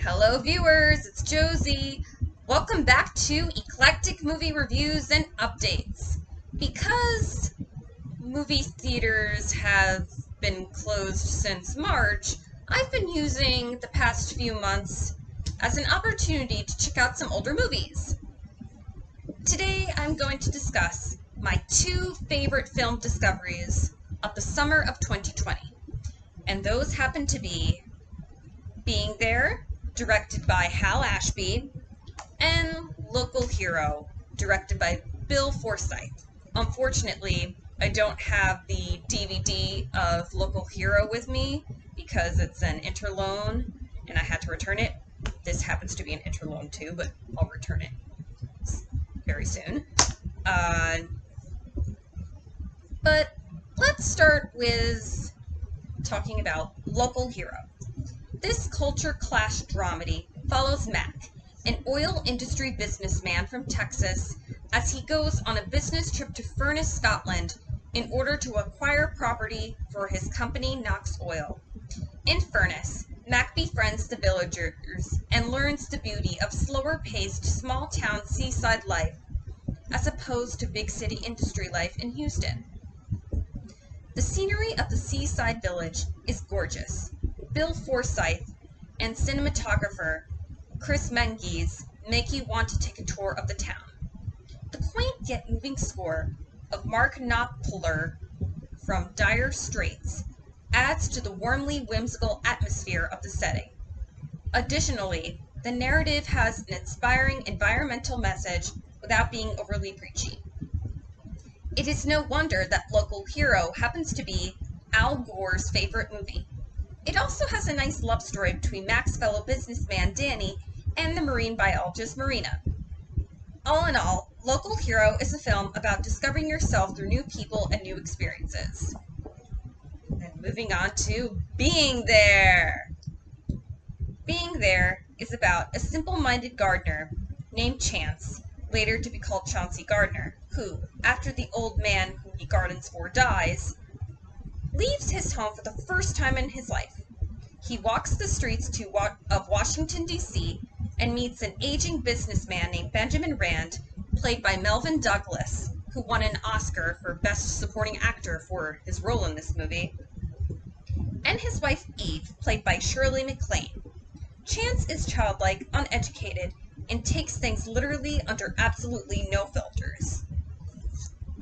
Hello viewers, it's Josie. Welcome back to Eclectic Movie Reviews and Updates. Because movie theaters have been closed since March, I've been using the past few months as an opportunity to check out some older movies. Today I'm going to discuss my two favorite film discoveries of the summer of 2020. And those happen to be Being There, directed by Hal Ashby, and Local Hero, directed by Bill Forsyth. Unfortunately, I don't have the DVD of Local Hero with me because it's an interloan and I had to return it. This happens to be an interloan too, but I'll return it very soon. But let's start with talking about Local Hero. This culture clash dramedy follows Mac, an oil industry businessman from Texas, as he goes on a business trip to Furness, Scotland, in order to acquire property for his company Knox Oil. In Furness, Mac befriends the villagers and learns the beauty of slower-paced, small-town seaside life, as opposed to big city industry life in Houston. The scenery of the seaside village is gorgeous. Bill Forsyth and cinematographer Chris Menges make you want to take a tour of the town. The quaint yet moving score of Mark Knopfler from Dire Straits adds to the warmly whimsical atmosphere of the setting. Additionally, the narrative has an inspiring environmental message without being overly preachy. It is no wonder that Local Hero happens to be Al Gore's favorite movie. It also has a nice love story between Mac's fellow businessman Danny and the marine biologist Marina. All in all, Local Hero is a film about discovering yourself through new people and new experiences. And moving on to Being There. Being There is about a simple-minded gardener named Chance, later to be called Chauncey Gardner, who, after the old man whom he gardens for dies, leaves his home for the first time in his life. He walks the streets of Washington, D.C., and meets an aging businessman named Benjamin Rand, played by Melvin Douglas, who won an Oscar for Best Supporting Actor for his role in this movie, and his wife Eve, played by Shirley MacLaine. Chance is childlike, uneducated, and takes things literally under absolutely no filters.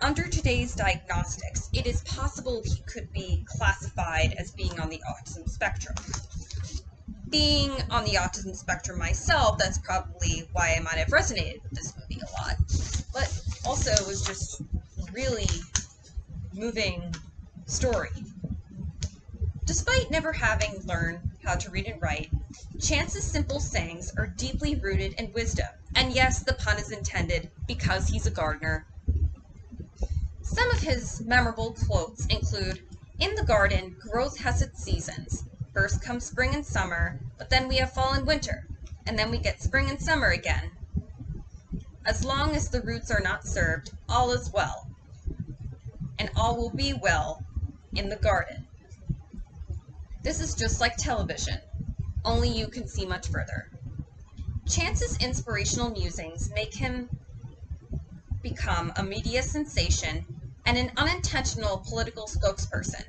Under today's diagnostics, it is possible he could be classified as being on the autism spectrum. Being on the autism spectrum myself, that's probably why I might have resonated with this movie a lot. But also, it was just really moving story. Despite never having learned how to read and write, Chance's simple sayings are deeply rooted in wisdom. And yes, the pun is intended because he's a gardener. Some of his memorable quotes include, "In the garden, growth has its seasons. First comes spring and summer, but then we have fall and winter, and then we get spring and summer again. As long as the roots are not served, all is well, and all will be well in the garden." This is just like television, only you can see much further. Chance's inspirational musings make him become a media sensation and an unintentional political spokesperson.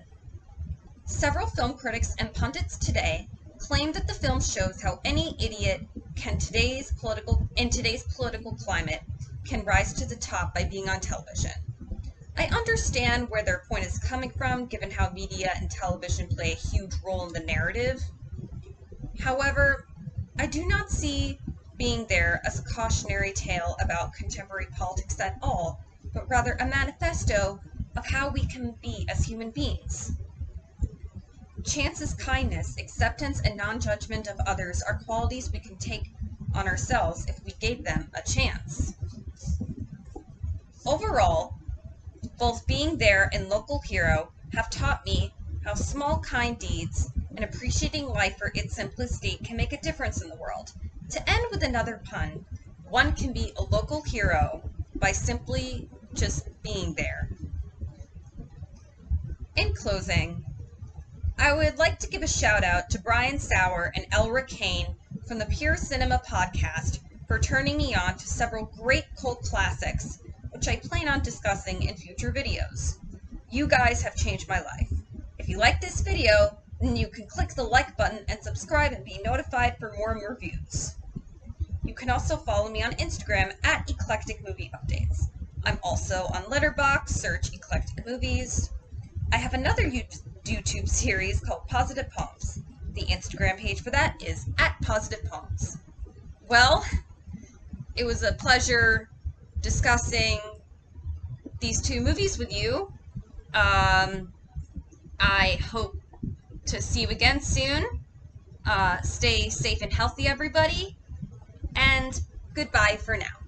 Several film critics and pundits today claim that the film shows how any idiot in today's political climate can rise to the top by being on television. I understand where their point is coming from, given how media and television play a huge role in the narrative. However, I do not see Being There as a cautionary tale about contemporary politics at all, but rather a manifesto of how we can be as human beings. Chance's kindness, acceptance, and non-judgment of others are qualities we can take on ourselves if we gave them a chance. Overall, both Being There and Local Hero have taught me how small, kind deeds and appreciating life for its simplicity can make a difference in the world. To end with another pun, one can be a local hero by simply just being there. In closing, I would like to give a shout out to Brian Sauer and Elric Kane from the Pure Cinema podcast for turning me on to several great cult classics, which I plan on discussing in future videos. You guys have changed my life. If you like this video, then you can click the like button and subscribe and be notified for more reviews. You can also follow me on Instagram at Eclectic Movie Updates. I'm also on Letterboxd, search Eclectic Movies. I have another YouTube series called Positive Poems. The Instagram page for that is at Positive Poems. Well, it was a pleasure discussing these two movies with you. I hope to see you again soon. Stay safe and healthy, everybody. And goodbye for now.